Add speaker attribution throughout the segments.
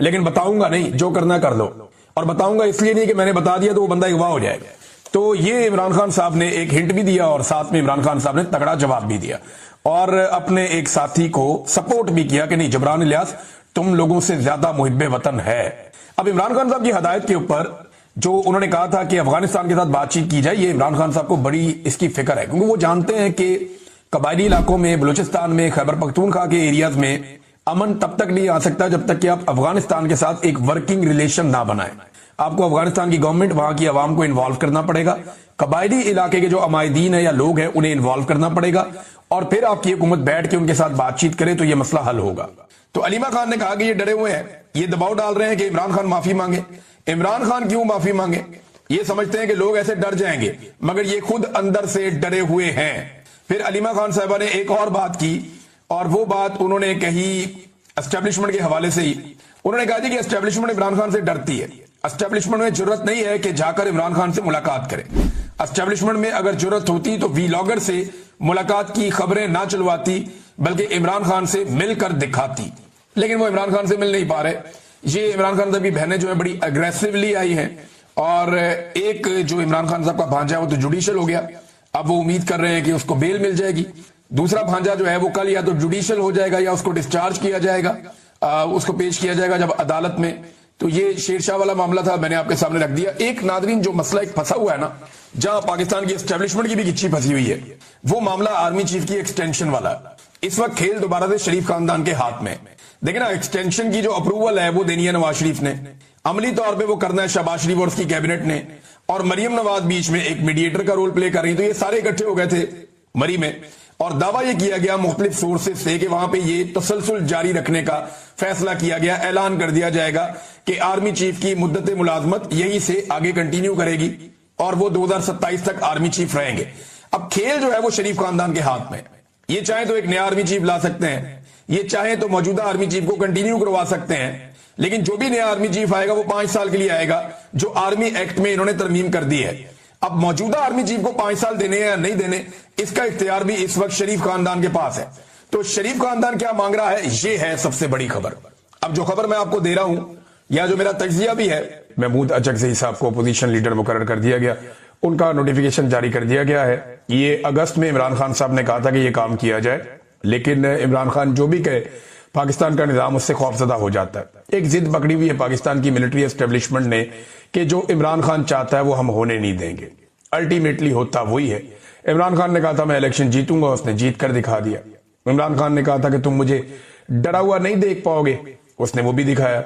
Speaker 1: لیکن بتاؤں گا نہیں, جو کرنا کر لو. اور بتاؤں گا اس لیے نہیں کہ میں نے بتا دیا تو وہ بندہ اغوا ہو جائے گا. تو یہ عمران خان صاحب نے ایک ہنٹ بھی دیا اور ساتھ میں عمران خان صاحب نے تگڑا جواب بھی دیا اور اپنے ایک ساتھی کو سپورٹ بھی کیا کہ نہیں جبران الیاس تم لوگوں سے زیادہ محب وطن ہے. اب عمران خان صاحب کی ہدایت کے اوپر جو انہوں نے کہا تھا کہ افغانستان کے ساتھ بات چیت کی جائے, یہ عمران خان صاحب کو بڑی اس کی فکر ہے, کیونکہ وہ جانتے ہیں کہ قبائلی علاقوں میں, بلوچستان میں, خیبر پختونخوا کے ایریاز میں امن تب تک نہیں آ سکتا جب تک کہ آپ افغانستان کے ساتھ ایک ورکنگ ریلیشن نہ بنائیں. آپ کو افغانستان کی گورنمنٹ, وہاں کی عوام کو انوالو کرنا پڑے گا, قبائلی علاقے کے جو عمائدین ہیں یا لوگ ہیں انہیں انوالو کرنا پڑے گا, اور پھر آپ کی حکومت بیٹھ کے ان کے ساتھ بات چیت کرے تو یہ مسئلہ حل ہوگا. تو علیمہ خان نے کہا کہ یہ ڈرے ہوئے ہیں, یہ دباؤ ڈال رہے ہیں کہ عمران خان معافی مانگے. عمران خان کیوں معافی مانگے؟ یہ سمجھتے ہیں کہ لوگ ایسے ڈر جائیں گے, مگر یہ خود اندر سے ڈرے ہوئے ہیں. پھر علیمہ خان صاحبہ نے ایک اور بات کی, اور وہ بات انہوں نے کہی اسٹیبلشمنٹ کے حوالے سے ہی. انہوں نے کہا کہ اسٹیبلشمنٹ عمران خان سے ڈرتی ہے, اسٹیبلشمنٹ میں جرت نہیں ہے کہ جا کر عمران خان سے ملاقات کرے. اسٹیبلشمنٹ میں اگر جرت ہوتی تو وی لاگر سے ملاقات کی خبریں نہ چلواتی بلکہ عمران خان سے مل کر دکھاتی. لیکن وہ عمران خان سے مل نہیں پا رہے. یہ عمران خان صاحب کی بہنیں جو ہیں بڑی اگریسیولی آئی ہیں, اور ایک جو عمران خان صاحب کا بھانجا ہے وہ تو جوڈیشل ہو گیا, اب وہ امید کر رہے ہیں کہ اس کو بیل مل جائے گی. دوسرا بھانجا جو ہے وہ کل یا تو جوڈیشل ہو جائے گا یا اس کو ڈسچارج کیا جائے گا, اس کو پیش کیا جائے گا جب عدالت میں. تو یہ شیر شاہ والا معاملہ تھا, میں نے آپ کے سامنے رکھ دیا. ایک ناظرین جو مسئلہ ایک پھنسا ہوا ہے نا, جہاں پاکستان کی اسٹیبلشمنٹ کی بھی گچھی پھنسی ہوئی ہے, وہ معاملہ آرمی چیف کی ایکسٹینشن والا ہے. اس وقت کھیل دوبارہ سے شریف خاندان کے ہاتھ میں. دیکھیں نا, ایکسٹینشن کی جو اپروول ہے وہ دینی ہے نواز شریف نے, عملی طور پہ وہ کرنا ہے شہباز شریف اور اس کی کیبنٹ نے, اور مریم نواز بیچ میں ایک میڈیٹر کا رول پلے کر رہی. تو یہ سارے اکٹھے ہو گئے تھے مری میں, اور دعویٰ یہ کیا گیا مختلف سورسز سے کہ وہاں پہ یہ تسلسل جاری رکھنے کا فیصلہ کیا گیا. اعلان کر دیا جائے گا کہ آرمی چیف کی مدت ملازمت یہیں سے آگے کنٹینیو کرے گی اور وہ 2027 تک آرمی چیف رہیں گے. اب کھیل جو ہے وہ شریف خاندان کے ہاتھ میں. یہ چاہیں تو ایک نیا آرمی چیف لا سکتے ہیں, یہ چاہیں تو موجودہ آرمی چیف کو کنٹینیو کروا سکتے ہیں, لیکن جو بھی نیا آرمی چیف آئے گا وہ 5 سال کے لیے آئے گا, جو آرمی ایکٹ میں انہوں نے ترمیم کر دی ہے. اب موجودہ آرمی چیف کو 5 سال دینے یا نہیں دینے, اس کا اختیار بھی اس وقت شریف خاندان کے پاس ہے. تو شریف خاندان کیا مانگ رہا ہے, یہ ہے سب سے بڑی خبر. اب جو خبر میں آپ کو دے رہا ہوں, یا جو میرا تجزیہ بھی ہے, محمود اچکزئی صاحب کو اپوزیشن لیڈر مقرر کر دیا گیا, ان کا نوٹیفیکیشن جاری کر دیا گیا ہے. یہ اگست میں عمران خان صاحب نے کہا تھا کہ یہ کام کیا جائے, لیکن عمران خان جو بھی کہے پاکستان کا نظام اس سے خوفزدہ ہو جاتا ہے. ایک ضد پکڑی ہوئی ہے پاکستان کی ملٹری اسٹیبلشمنٹ نے کہ جو عمران خان چاہتا ہے وہ ہم ہونے نہیں دیں گے. الٹیمیٹلی ہوتا وہی ہے. عمران خان نے کہا تھا میں الیکشن جیتوں گا, اس نے جیت کر دکھا دیا. عمران خان نے کہا تھا کہ تم مجھے ڈرا ہوا نہیں دیکھ پاؤ گے, اس نے وہ بھی دکھایا.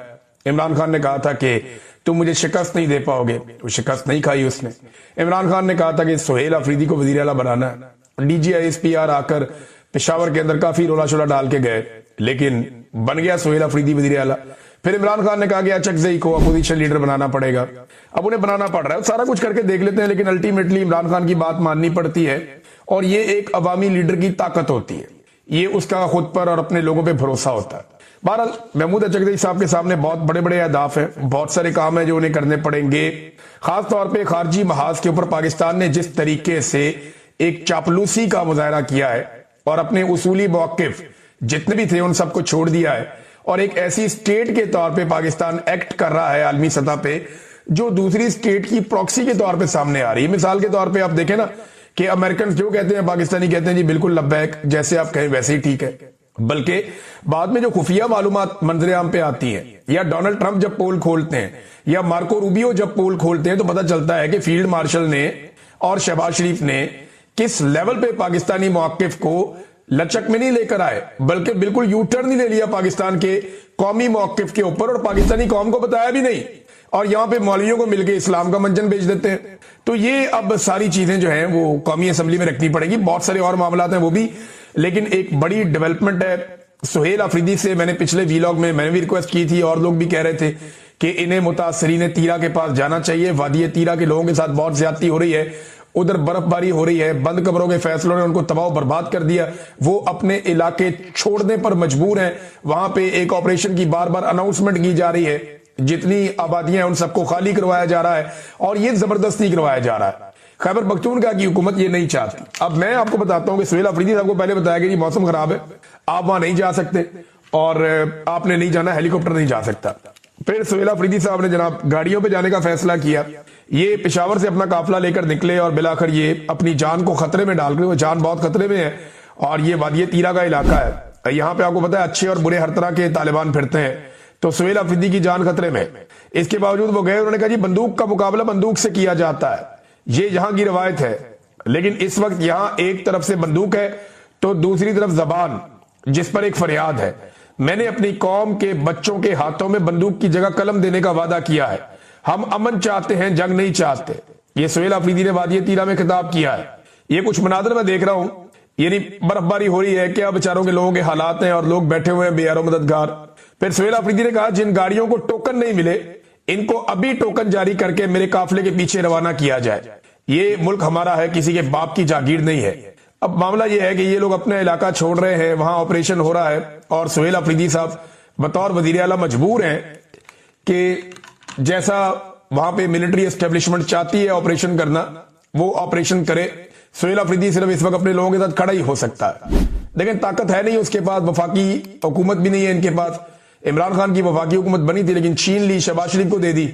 Speaker 1: عمران خان نے کہا تھا کہ تم مجھے شکست نہیں دے پاؤ گے, وہ شکست نہیں کھائی اس نے. عمران خان نے کہا تھا کہ سہیل آفریدی کو وزیر اعلیٰ بنانا ہے. D G I S P R آ کر پشاور کے اندر کافی رولا شولا ڈال کے گئے, لیکن بن گیا سہیل آفریدی وزیر اعلیٰ. پھر عمران خان نے کہا کہ اچکزئی کو اپوزیشن لیڈر بنانا پڑے گا. اب انہیں بنانا پڑ رہا ہے, سارا کچھ کر کے دیکھ لیتے ہیں, لیکن الٹیمیٹلی عمران خان کی بات ماننی پڑتی ہے, اور یہ ایک عوامی لیڈر کی طاقت ہوتی ہے. یہ اس کا خود پر اور اپنے لوگوں پہ بھروسہ ہوتا ہے. بہرحال محمود اچکزئی صاحب کے سامنے بہت بڑے بڑے اہداف ہیں, بہت سارے کام ہیں جو انہیں کرنے پڑیں گے. خاص طور پہ خارجی محاذ کے اوپر پاکستان نے جس طریقے سے ایک چاپلوسی کا مظاہرہ کیا ہے اور اپنے اصولی موقف جتنے بھی تھے ان سب کو چھوڑ دیا ہے, اور ایک ایسی سٹیٹ کے طور پہ پاکستان ایکٹ کر رہا ہے عالمی سطح پہ جو دوسری سٹیٹ کی پروکسی کے طور پہ سامنے آ رہی ہے. مثال کے طور پہ آپ دیکھیں نا کہ امریکنز جو کہتے ہیں پاکستانی کہتے ہیں جی بالکل لبیک, جیسے آپ کہیں ویسے ہی ٹھیک ہے. بلکہ بعد میں جو خفیہ معلومات منظر عام پہ آتی ہیں, یا ڈونلڈ ٹرمپ جب پول کھولتے ہیں, یا مارکو روبیو جب پول کھولتے ہیں, تو پتہ چلتا ہے کہ فیلڈ مارشل نے اور شہباز شریف نے کس لیول پہ پاکستانی موقف کو لچک میں نہیں لے کر آئے, بلکہ بالکل یو ٹرن ہی لے لیا پاکستان کے قومی موقف کے اوپر, اور پاکستانی قوم کو بتایا بھی نہیں, اور یہاں پہ مولویوں کو مل کے اسلام کا منجن بیچ دیتے ہیں. تو یہ اب ساری چیزیں جو ہیں وہ قومی اسمبلی میں رکھنی پڑے گی. بہت سارے اور معاملات ہیں وہ بھی, لیکن ایک بڑی ڈیولپمنٹ ہے سہیل آفریدی سے. میں نے پچھلے ویلاگ میں بھی ریکویسٹ کی تھی, اور لوگ بھی کہہ رہے تھے کہ انہیں متاثرین تیرا کے پاس جانا چاہیے. وادی تیرا کے لوگوں کے ساتھ بہت زیادتی ہو رہی ہے, ادھر برف باری ہو رہی ہے, بند قبروں کے فیصلوں نے ان کو تباہ و برباد کر دیا. وہ اپنے علاقے چھوڑنے پر مجبور ہیں. وہاں پہ ایک آپریشن کی بار بار اناؤنسمنٹ کی جا رہی ہے, جتنی آبادیاں ہیں ان سب کو خالی کروایا جا رہا ہے, اور یہ زبردستی کروایا جا رہا ہے. خیبر پختونخوا کی حکومت یہ نہیں چاہتی. اب میں آپ کو بتاتا ہوں کہ سہیل آفریدی صاحب کو پہلے بتایا کہ موسم خراب ہے, آپ وہاں نہیں جا سکتے, اور آپ نے نہیں جانا, ہیلی کاپٹر نہیں جا سکتا. پھر سہیل آفریدی صاحب نے جناب گاڑیوں پہ جانے کا فیصلہ کیا. یہ پشاور سے اپنا قافلہ لے کر نکلے اور بلاخر یہ اپنی جان کو خطرے میں ڈال کر, وہ جان بہت خطرے میں ہے اور یہ وادی تیرا کا علاقہ ہے, یہاں پہ آپ کو پتا ہے اچھے اور برے ہر طرح کے طالبان پھرتے ہیں, تو سہیل آفریدی کی جان خطرے میں. اس کے باوجود وہ گئے, انہوں نے کہا جی بندوق کا مقابلہ بندوق سے کیا جاتا ہے, یہ یہاں کی روایت ہے, لیکن اس وقت یہاں ایک طرف سے بندوق ہے تو دوسری طرف زبان جس پر ایک فریاد ہے. میں نے اپنی قوم کے بچوں کے ہاتھوں میں بندوق کی جگہ قلم دینے کا وعدہ کیا ہے, ہم امن چاہتے ہیں, جنگ نہیں چاہتے. یہ سہیل آفریدی نے وادی تیرا میں خطاب کیا ہے. یہ کچھ مناظر میں دیکھ رہا ہوں, یعنی برف باری ہو رہی ہے, کیا بیچاروں کے لوگوں کے حالات ہیں اور لوگ بیٹھے ہوئے ہیں بے یار و مددگار. پھر سہیل آفریدی نے کہا جن گاڑیوں کو ٹوکن نہیں ملے ان کو ابھی ٹوکن جاری کر کے میرے قافلے کے پیچھے روانہ کیا جائے. یہ ملک ہمارا ہے, کسی کے باپ کی جاگیر نہیں ہے. اب معاملہ یہ ہے کہ یہ لوگ اپنا علاقہ چھوڑ رہے ہیں, وہاں آپریشن ہو رہا ہے اور سہیل آفریدی صاحب بطور وزیر اعلیٰ مجبور ہیں کہ جیسا وہاں پہ ملٹری اسٹیبلشمنٹ چاہتی ہے آپریشن کرنا وہ آپریشن کرے. سہیل آفریدی صرف اس وقت اپنے لوگوں کے ساتھ کھڑا ہی ہو سکتا ہے, لیکن طاقت ہے نہیں اس کے پاس, وفاقی حکومت بھی نہیں ہے ان کے پاس. عمران خان کی وفاقی حکومت بنی تھی لیکن چھین لی, شہباز شریف کو دے دی,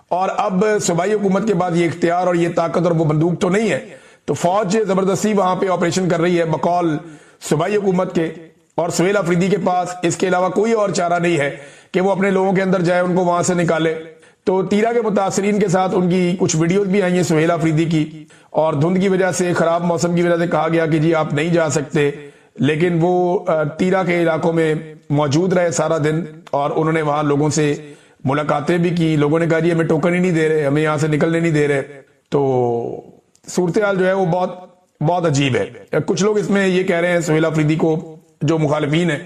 Speaker 1: اور اب صوبائی حکومت کے بعد یہ اختیار اور یہ طاقت اور وہ بندوق تو نہیں ہے, تو فوج زبردستی وہاں پہ آپریشن کر رہی ہے بقول صوبائی حکومت کے, اور سہیل آفریدی کے پاس اس کے علاوہ کوئی اور چارہ نہیں ہے کہ وہ اپنے لوگوں کے اندر جائے, ان کو وہاں سے نکالے. تو تیرا کے متاثرین کے ساتھ ان کی کچھ ویڈیوز بھی آئی ہیں سہیل آفریدی کی, اور دھند کی وجہ سے, خراب موسم کی وجہ سے کہا گیا کہ جی آپ نہیں جا سکتے, لیکن وہ تیرا کے علاقوں میں موجود رہے سارا دن اور انہوں نے وہاں لوگوں سے ملاقاتیں بھی کی. لوگوں نے کہا جی ہمیں ٹوکن ہی نہیں دے رہے, ہمیں یہاں سے نکلنے نہیں دے رہے. تو صورتحال جو ہے وہ بہت عجیب ہے. کچھ لوگ اس میں یہ کہہ رہے ہیں سہیل آفریدی کو, جو مخالفین ہیں,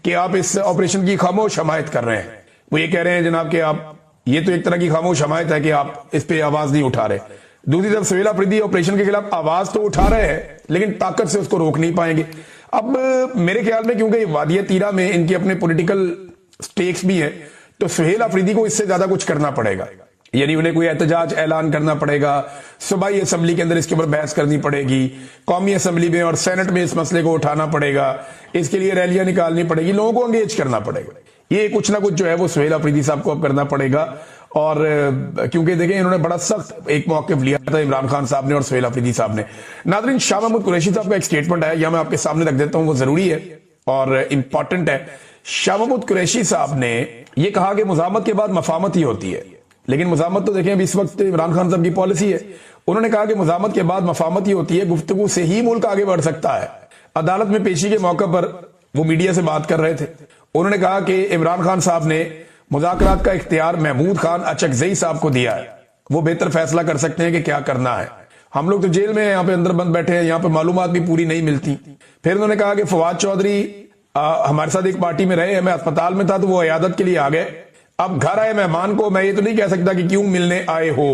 Speaker 1: کہ آپ اس آپریشن کی خاموش حمایت کر رہے ہیں. وہ یہ کہہ رہے ہیں جناب کہ آپ, یہ تو ایک طرح کی خاموش حمایت ہے کہ آپ اس پہ آواز نہیں اٹھا رہے. دوسری طرف سہیل آفریدی آپریشن کے خلاف آواز تو اٹھا رہے ہیں لیکن طاقت سے اس کو روک نہیں پائیں گے. اب میرے خیال میں کیونکہ وادی تیرا میں ان کے اپنے پولیٹیکل سٹیکس بھی ہیں, تو سہیل آفریدی کو اس سے زیادہ کچھ کرنا پڑے گا. یعنی انہیں کوئی احتجاج اعلان کرنا پڑے گا, صوبائی اسمبلی کے اندر اس کے اوپر بحث کرنی پڑے گی, قومی اسمبلی میں اور سینٹ میں اس مسئلے کو اٹھانا پڑے گا, اس کے لیے ریلیاں نکالنی پڑے گی, لوگوں کو انگیج کرنا پڑے گا. یہ کچھ نہ کچھ جو ہے وہ سہیل آفریدی صاحب کو اب کرنا پڑے گا. اور کیونکہ دیکھیں انہوں نے بڑا سخت ایک موقف لیا تھا عمران خان صاحب نے اور سہیل آفریدی صاحب نے. ناظرین, شاہ محمود قریشی صاحب کا ایک سٹیٹمنٹ ہے, یا میں آپ کے سامنے رکھ دیتا ہوں, وہ ضروری ہے اور امپورٹنٹ ہے. شاہ محمود قریشی صاحب نے یہ کہا کہ مزاحمت کے بعد مفاہمت ہی ہوتی ہے, لیکن مزاحمت تو دیکھیں ابھی اس وقت عمران خان صاحب کی پالیسی ہے. انہوں نے کہا کہ مزاحمت کے بعد مفاہمت ہی ہوتی ہے, گفتگو سے ہی ملک آگے بڑھ سکتا ہے. عدالت میں پیشی کے موقع پر وہ میڈیا سے بات کر رہے تھے, انہوں نے کہا کہ عمران خان صاحب نے مذاکرات کا اختیار محمود خان اچکزئی صاحب کو دیا ہے, وہ بہتر فیصلہ کر سکتے ہیں کہ کیا کرنا ہے. ہم لوگ تو جیل میں یہاں پہ اندر بند بیٹھے ہیں, یہاں پہ معلومات بھی پوری نہیں ملتی. پھر انہوں نے کہا کہ فواد چودھری ہمارے ساتھ ایک پارٹی میں رہے, میں اسپتال میں تھا تو وہ عیادت کے لیے آ گئے, اب گھر آئے مہمان کو میں یہ تو نہیں کہہ سکتا کہ کیوں ملنے آئے ہو.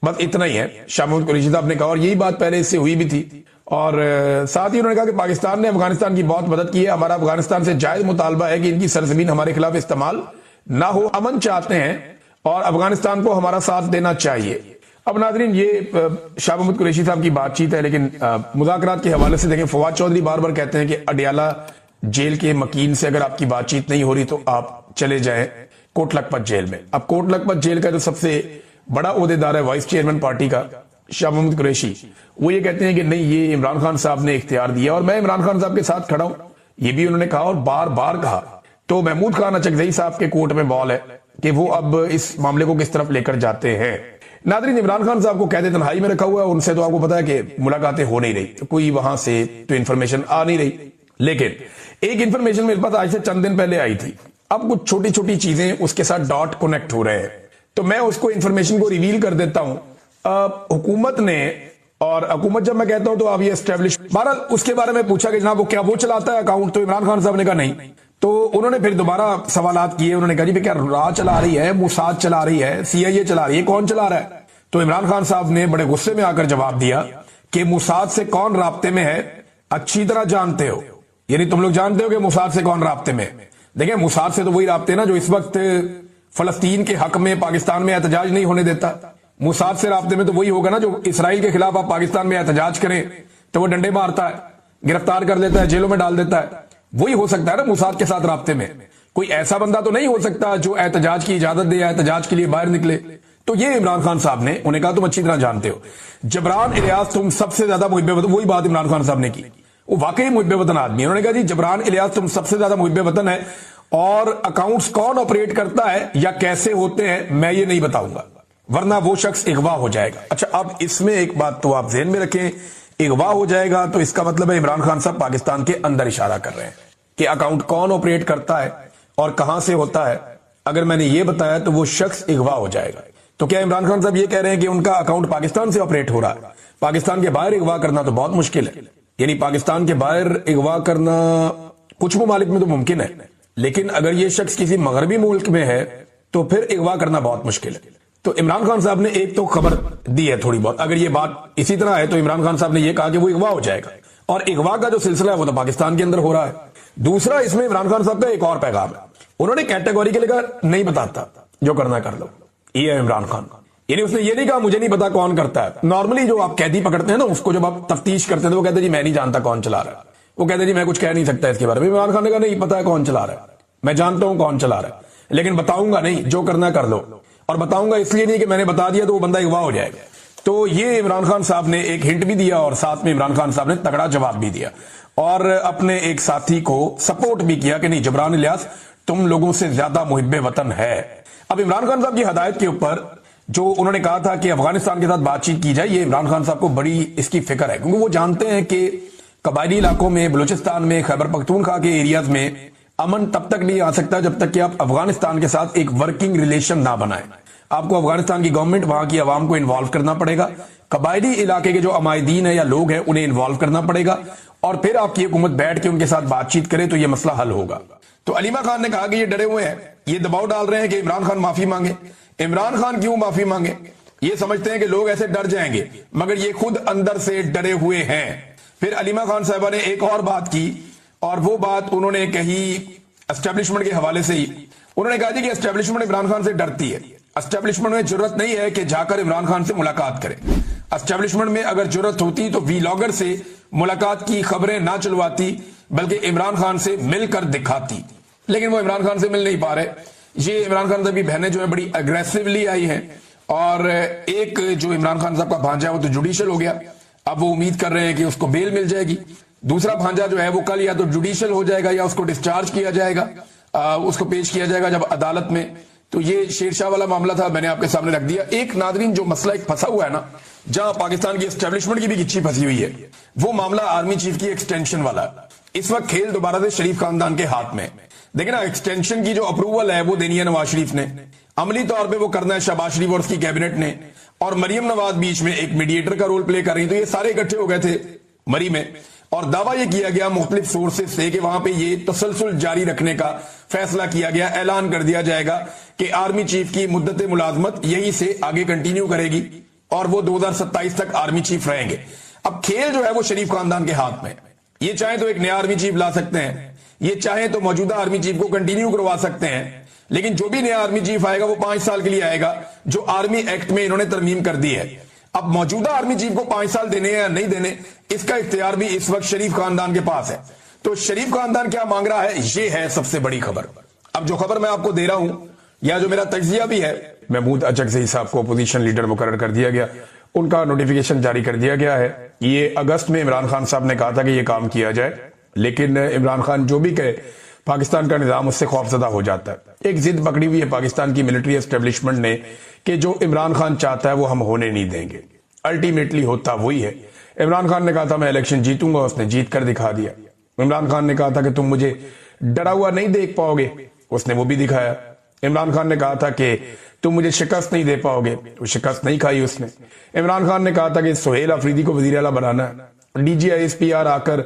Speaker 1: بس اتنا ہی ہے شاہ محمود قریشی صاحب نے کہا, اور یہی بات پہلے اس سے ہوئی بھی تھی. اور ساتھ ہی انہوں نے کہا کہ پاکستان نے افغانستان کی بہت مدد کی ہے, ہمارا افغانستان سے جائز مطالبہ ہے کہ ان کی سرزمین ہمارے خلاف استعمال نہ ہو, امن چاہتے ہیں اور افغانستان کو ہمارا ساتھ دینا چاہیے. اب ناظرین, یہ شاہ محمود قریشی صاحب کی بات چیت ہے, لیکن مذاکرات کے حوالے سے دیکھیں فواد چودھری بار بار کہتے ہیں کہ اڈیالہ جیل کے مکین سے اگر آپ کی بات چیت نہیں ہو رہی تو آپ چلے جائیں کوٹ لکھپت جیل میں. اب کوٹ لکھپت جیل کا جو سب سے بڑا عہدیدار ہے وائس چیئرمین پارٹی کا شاہ محمود قریشی, وہ یہ کہتے ہیں کہ نہیں, یہ عمران خان صاحب نے اختیار دیا اور میں عمران خان صاحب کے ساتھ کھڑا ہوں. یہ بھی انہوں نے کہا اور بار بار کہا. تو محمود خان اچکزئی صاحب کے کوٹ میں بال ہے کہ وہ اب اس معاملے کو کس طرف لے کر جاتے ہیں. ناظرین, عمران خان صاحب کو قید تنہائی میں رکھا ہوا ہے, ان سے تو آپ کو پتا ہے کہ ملاقاتیں ہو نہیں رہی, کوئی وہاں سے تو انفارمیشن آ نہیں رہی. لیکن ایک انفارمیشن میرے پاس آج سے چند دن پہلے آئی تھی, اب کچھ چھوٹی چھوٹی چیزیں اس کے ساتھ ڈاٹ کنیکٹ ہو رہے ہیں, تو میں اس کو انفارمیشن کو ریویل کر دیتا ہوں. حکومت نے, اور حکومت جب میں کہتا ہوں تو اب یہ اسٹیبلش, بہرحال اس کے بارے میں پوچھا کہ جناب وہ کیا وہ چلاتا ہے اکاؤنٹ, تو عمران خان صاحب نے کہا نہیں. تو انہوں نے پھر دوبارہ سوالات کیے, انہوں نے کہا جی کیا را چلا رہی ہے, موساد چلا رہی ہے, CIA چلا رہی ہے, کون چلا رہا ہے؟ تو عمران خان صاحب نے بڑے غصے میں آ کر جواب دیا کہ موساد سے کون رابطے میں ہے اچھی طرح جانتے ہو. یعنی تم لوگ جانتے ہو کہ موساد سے کون رابطے میں. دیکھیں, موساد سے تو وہی رابطے نا جو اس وقت فلسطین کے حق میں پاکستان میں احتجاج نہیں ہونے دیتا. موساد سے رابطے میں تو وہی ہوگا نا جو اسرائیل کے خلاف آپ پاکستان میں احتجاج کریں تو وہ ڈنڈے مارتا ہے, گرفتار کر لیتا ہے, جیلوں میں ڈال دیتا ہے. وہی ہو سکتا ہے نا موساد کے ساتھ رابطے میں, کوئی ایسا بندہ تو نہیں ہو سکتا جو احتجاج کی اجازت دے, احتجاج کے لیے باہر نکلے. تو یہ عمران خان صاحب نے, انہیں کہا تم اچھی طرح جانتے ہو جبران الیاس تم سب سے زیادہ محب وطن, وہی بات عمران خان صاحب نے کی, وہ واقعی محب وطن آدمی ہے. انہوں نے کہا جی جبران الیاس تم سب سے زیادہ محب وطن ہے, اور اکاؤنٹس کون آپریٹ کرتا ہے یا کیسے ہوتے ہیں میں یہ نہیں بتاؤں گا, ورنہ وہ شخص اغوا ہو جائے گا. اچھا, اب اس میں ایک بات تو آپ ذہن میں رکھیں, اغوا ہو جائے گا تو اس کا مطلب ہے عمران خان صاحب پاکستان کے اندر اشارہ کر رہے ہیں کہ اکاؤنٹ کون آپریٹ کرتا ہے اور کہاں سے ہوتا ہے. اگر میں نے یہ بتایا تو وہ شخص اغوا ہو جائے گا. تو کیا عمران خان صاحب یہ کہہ رہے ہیں کہ ان کا اکاؤنٹ پاکستان سے آپریٹ ہو رہا ہے؟ پاکستان کے باہر اغوا کرنا تو بہت مشکل ہے. یعنی پاکستان کے باہر اغوا کرنا کچھ ممالک میں تو ممکن ہے, لیکن اگر یہ شخص کسی مغربی ملک میں ہے تو پھر اغوا کرنا بہت مشکل ہے. تو عمران خان صاحب نے ایک تو خبر دی ہے تھوڑی بہت, اگر یہ بات اسی طرح ہے تو عمران خان صاحب نے یہ کہا کہ وہ اغوا ہو جائے گا, اور اغوا کا جو سلسلہ ہے وہ تو پاکستان کے اندر ہو رہا ہے. دوسرا اس میں عمران خان صاحب کا ایک اور پیغام ہے, انہوں نے کیٹیگوری کے لکھا نہیں بتاتا, جو کرنا کر لو. یہ ہے عمران خان, یعنی اس نے یہ نہیں کہا مجھے نہیں پتا کون کرتا ہے. نارملی جو آپ قیدی پکڑتے ہیں نا, اس کو جب آپ تفتیش کرتے ہیں تو وہ کہتے ہیں جی میں نہیں جانتا کون چلا رہا ہے, وہ کہتے ہیں جی میں کچھ کہہ نہیں سکتا اس کے بارے میں. عمران خان نے کہا نہیں پتا ہے کون چلا رہا ہے, میں جانتا ہوں کون چلا رہا ہے, لیکن بتاؤں گا نہیں, جو کرنا کر لو. اور بتاؤں گا اس لیے نہیں کہ میں نے بتا دیا تو وہ بندہ اغوا ہو جائے گا. تو یہ عمران خان صاحب نے ایک ہنٹ بھی دیا, اور ساتھ میں عمران خان صاحب نے تگڑا جواب بھی دیا, اور اپنے ایک ساتھی کو سپورٹ بھی کیا کہ نہیں جبران الیاس تم لوگوں سے زیادہ محب وطن ہے. اب عمران خان صاحب کی ہدایت کے اوپر جو انہوں نے کہا تھا کہ افغانستان کے ساتھ بات چیت کی جائے, یہ عمران خان صاحب کو بڑی اس کی فکر ہے, کیونکہ وہ جانتے ہیں کہ قبائلی علاقوں میں, بلوچستان میں, خیبر پختونخوا کے ایریاز میں امن تب تک نہیں آ سکتا جب تک کہ آپ افغانستان کے ساتھ ایک ورکنگ ریلیشن نہ بنائیں. آپ کو افغانستان کی گورنمنٹ, وہاں کی عوام کو انوالو کرنا پڑے گا, قبائلی علاقے کے جو عمائدین ہیں یا لوگ ہیں انہیں انوالو کرنا پڑے گا, اور پھر آپ کی حکومت بیٹھ کے ان کے ساتھ بات چیت کرے تو یہ مسئلہ حل ہوگا. تو علیمہ خان نے کہا کہ یہ ڈرے ہوئے ہیں, یہ دباؤ ڈال رہے ہیں کہ عمران خان معافی مانگے. عمران خان کیوں معافی مانگے؟ یہ سمجھتے ہیں کہ لوگ ایسے ڈر جائیں گے, مگر یہ خود اندر سے ڈرے ہوئے ہیں. پھر علیمہ خان صاحبہ نے ایک اور بات کی, اور وہ بات انہوں نے کہی اسٹیبلشمنٹ کے حوالے سے ہی. انہوں نے کہا جی کہ اسٹیبلشمنٹ عمران خان سے ڈرتی ہے, اسٹیبلشمنٹ میں جرت نہیں ہے کہ جا کر عمران خان سے ملاقات کرے. اسٹیبلشمنٹ میں اگر جرت ہوتی تو وی لاگر سے ملاقات کی خبریں نہ چلواتی, بلکہ عمران خان سے مل کر دکھاتی. لیکن وہ عمران خان سے مل نہیں پا رہے. یہ عمران خان صاحب کی بہنیں جو ہیں بڑی اگریسیولی آئی ہیں, اور ایک جو عمران خان صاحب کا بھانجا ہے وہ تو جوڈیشل ہو گیا, اب وہ امید کر رہے ہیں کہ اس کو بیل مل جائے گی. دوسرا بھانجا جو ہے وہ کل یا تو جوڈیشل ہو جائے گا یا اس کو ڈسچارج کیا جائے گا, اس کو پیش کیا جائے گا جب عدالت میں. تو یہ شیر شاہ والا معاملہ تھا, میں نے آپ کے سامنے رکھ دیا. ایک ناظرین جو مسئلہ ایک پھنسا ہوا ہے نا, جہاں پاکستان کی اسٹیبلشمنٹ کی بھی گچھی پھنسی ہوئی ہے, وہ معاملہ آرمی چیف کی ایکسٹینشن والا ہے. اس وقت کھیل دوبارہ سے شریف خاندان کے ہاتھ میں. دیکھیں نا, ایکسٹینشن کی جو اپروول ہے وہ دینی ہے نواز شریف نے, عملی طور پہ وہ کرنا ہے شہباز شریف اور اس کی کیبنٹ نے, اور مریم نواز بیچ میں ایک میڈیٹر کا رول پلے کر رہی. تو یہ سارے اکٹھے ہو گئے تھے مری میں, اور دعویٰ یہ کیا گیا مختلف سورسز سے کہ وہاں پہ یہ تسلسل جاری رکھنے کا فیصلہ کیا گیا. اعلان کر دیا جائے گا کہ آرمی چیف کی مدت ملازمت یہی سے آگے کنٹینیو کرے گی, اور وہ 2027 تک آرمی چیف رہیں گے. اب کھیل جو ہے وہ شریف خاندان کے ہاتھ میں. یہ چاہیں تو ایک نیا آرمی چیف لا سکتے ہیں, یہ چاہیں تو موجودہ آرمی چیف کو کنٹینیو کروا سکتے ہیں, لیکن جو بھی نیا آرمی چیف آئے گا وہ 5 سال کے لیے آئے گا, جو آرمی ایکٹ میں انہوں نے ترمیم کر دی ہے. اب موجودہ آرمی چیف کو 5 سال دینے یا نہیں دینے, اس کا اختیار بھی اس وقت شریف خاندان کے پاس ہے. تو شریف خاندان کیا مانگ رہا ہے, یہ ہے سب سے بڑی خبر. اب جو خبر میں آپ کو دے رہا ہوں, یا جو میرا تجزیہ بھی ہے, محمود اچکزئی صاحب کو اپوزیشن لیڈر مقرر کر دیا گیا, ان کا نوٹیفیکیشن جاری کر دیا گیا ہے. یہ اگست میں عمران خان صاحب نے کہا تھا کہ یہ کام کیا جائے, لیکن عمران خان جو بھی کہے پاکستان کا نظام اس سے خوفزدہ ہو جاتا ہے. ایک ضد پکڑی ہوئی ہے پاکستان کی ملٹری اسٹیبلشمنٹ نے کہ جو عمران خان چاہتا ہے وہ ہم ہونے نہیں دیں گے. الٹیمیٹلی ہوتا وہی ہے. عمران خان نے کہا تھا میں الیکشن جیتوں گا, اس نے جیت کر دکھا دیا. عمران خان نے کہا تھا کہ تم مجھے ڈرا ہوا نہیں دیکھ پاؤ گے, اس نے وہ بھی دکھایا. عمران خان نے کہا تھا کہ تم مجھے شکست نہیں دے پاؤ گے, وہ شکست نہیں کھائی اس نے. عمران خان نے کہا تھا کہ سہیل آفریدی کو وزیر اعلیٰ بنانا ہے. D G I S P R آ کر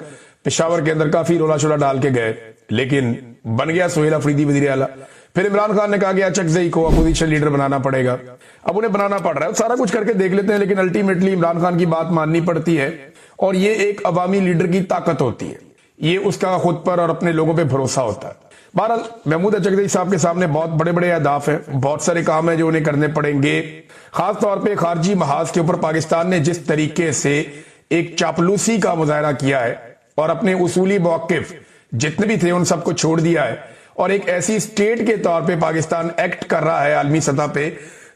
Speaker 1: پشاور کے اندر کافی رولا شولا ڈال کے گئے, لیکن بن گیا سہیل آفریدی وزیر اعلیٰ. پھر عمران خان نے کہا کہ اچکزئی کو اپوزیشن لیڈر بنانا پڑے گا. اب انہیں بنانا پڑ رہا ہے, سارا کچھ کر کے دیکھ لیتے ہیں, لیکن الٹیمیٹلی عمران خان کی بات ماننی پڑتی ہے, اور یہ ایک عوامی لیڈر کی طاقت ہوتی ہے. یہ اس کا خود پر اور اپنے لوگوں پہ بھروسہ ہوتا ہے. بہرحال محمود اچکزئی صاحب کے سامنے بہت بڑے بڑے اہداف ہیں, بہت سارے کام ہیں جو انہیں کرنے پڑیں گے. خاص طور پہ خارجی محاذ کے اوپر پاکستان نے جس طریقے سے ایک چاپلوسی کا مظاہرہ کیا ہے اور اپنے اصولی موقف جتنے بھی تھے ان سب کو چھوڑ دیا ہے, اور ایک ایسی اسٹیٹ کے طور پہ پاکستان ایکٹ کر رہا ہے عالمی سطح پہ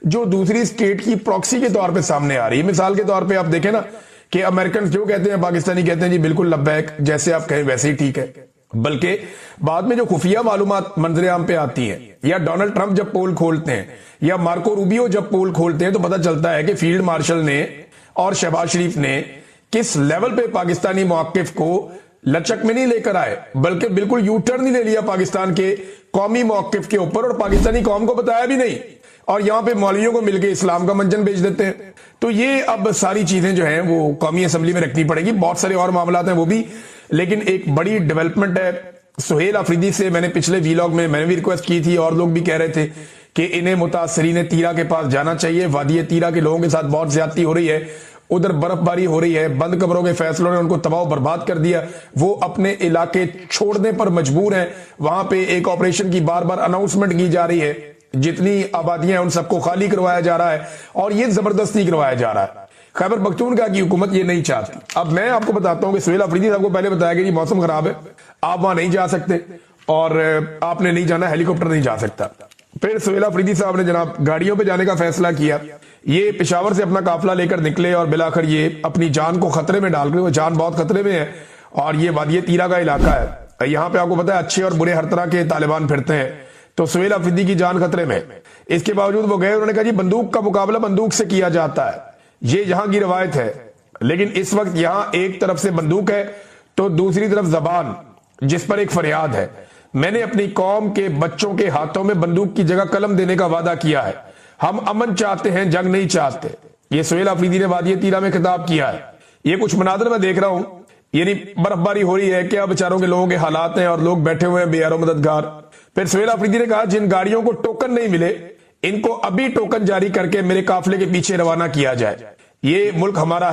Speaker 1: جو دوسری اسٹیٹ کی پروکسی کے طور پہ سامنے آ رہی ہے. مثال کے طور پہ آپ دیکھیں نا کہ امریکنز جو کہتے ہیں پاکستانی کہتے ہیں جی بالکل لبیک، جیسے آپ کہیں ویسے ہی ٹھیک ہے. بلکہ بعد میں جو خفیہ معلومات منظر عام پہ آتی ہیں، یا ڈونلڈ ٹرمپ جب پول کھولتے ہیں یا مارکو روبیو جب پول کھولتے ہیں، تو پتہ چلتا ہے کہ فیلڈ مارشل نے اور شہباز شریف نے کس لیول پہ پاکستانی موقف کو لچک میں نہیں لے کر آئے، بلکہ بالکل یو ٹرن ہی لے لیا پاکستان کے قومی موقف کے اوپر، اور پاکستانی قوم کو بتایا بھی نہیں، اور یہاں پہ مولویوں کو مل کے اسلام کا منجن بیچ دیتے ہیں. تو یہ اب ساری چیزیں جو ہیں وہ قومی اسمبلی میں رکھنی پڑے گی. بہت سارے اور معاملات ہیں وہ بھی، لیکن ایک بڑی ڈیولپمنٹ ہے. سہیل آفریدی سے میں نے پچھلے ویلاگ میں بھی ریکویسٹ کی تھی، اور لوگ بھی کہہ رہے تھے کہ انہیں متاثرین تیرا کے پاس جانا چاہیے. وادی تیرا کے لوگوں کے ساتھ بہت زیادتی ہو رہی ہے، ادھر برف باری ہو رہی ہے، بند قبروں کے فیصلوں نے ان کو تباہ و برباد کر دیا. وہ اپنے علاقے چھوڑنے پر مجبور ہیں. وہاں پہ ایک آپریشن کی بار بار اناؤنسمنٹ کی جا رہی ہے، جتنی آبادیاں ہیں ان سب کو خالی کروایا جا رہا ہے، اور یہ زبردستی کروایا جا رہا ہے. خیبر پختونخوا کی حکومت یہ نہیں چاہتی. اب میں آپ کو بتاتا ہوں کہ سہیل آفریدی صاحب کو پہلے بتایا کہ یہ موسم خراب ہے، آپ وہاں نہیں جا سکتے، اور آپ نے نہیں جانا، ہیلی کاپٹر نہیں جا سکتا. پھر سہیل آفریدی صاحب نے جناب گاڑیوں پہ جانے کا فیصلہ کیا. یہ پشاور سے اپنا قافلہ لے کر نکلے، اور بلاخر یہ اپنی جان کو خطرے میں ڈال کر، وہ جان بہت خطرے میں ہے، اور یہ وادی تیرا کا علاقہ ہے. یہاں پہ آپ کو پتا ہے اچھے اور برے ہر طرح کے طالبان پھرتے ہیں، تو سہیل آفریدی کی جان خطرے میں. اس کے باوجود وہ گئے، انہوں نے کہا جی بندوق کا مقابلہ بندوق سے کیا جاتا ہے، یہ یہاں کی روایت ہے. لیکن اس وقت یہاں ایک طرف سے بندوق ہے تو دوسری طرف زبان، جس پر ایک فریاد ہے. میں نے اپنی قوم کے بچوں کے ہاتھوں میں بندوق کی جگہ قلم دینے کا وعدہ کیا ہے. ہم امن چاہتے ہیں، جنگ نہیں چاہتے. یہ سہیل آفریدی نے وادی تیرا میں خطاب کیا ہے. یہ کچھ مناظر میں دیکھ رہا ہوں، یعنی برف باری ہو رہی ہے، کیا بیچاروں کے لوگوں کے حالات ہیں، اور لوگ بیٹھے ہوئے ہیں بے یار و مددگار. پھر سہیل آفریدی نے کہا جن گاڑیوں کو ٹوکن نہیں ملے ان کو ابھی ٹوکن جاری کر کے میرے قافلے کے پیچھے روانہ کیا جائے. یہ ملک ہمارا